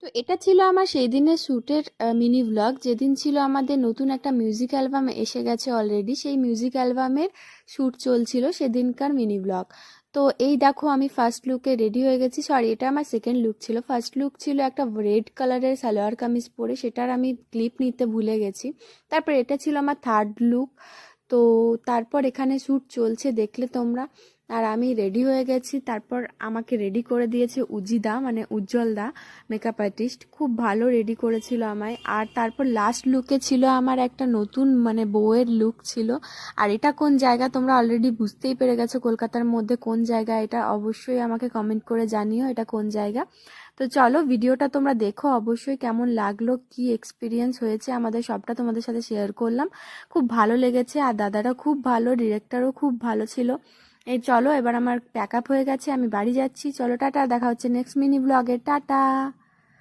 তো এটা ছিল আমার সেই দিনের শ্যুটের মিনি ব্লগ, যেদিন ছিল আমাদের নতুন একটা মিউজিক অ্যালবাম এসে গেছে অলরেডি, সেই মিউজিক অ্যালবামের শ্যুট চলছিল সেদিনকার মিনি ব্লগ। তো এই দেখো আমি ফার্স্ট লুকে রেডি হয়ে গেছি, সরি এটা আমার সেকেন্ড লুক ছিল। ফার্স্ট লুক ছিল একটা রেড কালারের সালোয়ার কামিজ পরে, সেটার আমি ক্লিপ নিতে ভুলে গেছি। তারপর এটা ছিল আমার থার্ড লুক। তো তারপর এখানে শ্যুট চলছে দেখলে তোমরা, আর আমি রেডি হয়ে গেছি। তারপর আমাকে রেডি করে দিয়েছে উজিদা, মানে উজ্জ্বল দা, মেকআপ আর্টিস্ট, খুব ভালো রেডি করেছিল আমায়। আর তারপর লাস্ট লুকে ছিল আমার একটা নতুন মানে বউয়ের লুক ছিল। আর এটা কোন জায়গা তোমরা অলরেডি বুঝতেই পেরে গেছো, কলকাতার মধ্যে কোন জায়গা এটা অবশ্যই আমাকে কমেন্ট করে জানিও এটা কোন জায়গা। তো চলো ভিডিওটা তোমরা দেখো, অবশ্যই কেমন লাগলো, কি এক্সপিরিয়েন্স হয়েছে আমাদের, সবটা তোমাদের সাথে শেয়ার করলাম। খুব ভালো লেগেছে, আর দাদারা খুব ভালো, ডিরেক্টরও খুব ভালো ছিল। এই চলো এবার আমার প্যাক আপ হয়ে গেছে, আমি বাড়ি যাচ্ছি। চলো টাটা, দেখা হচ্ছে নেক্সট মিনি ব্লগে, টাটা।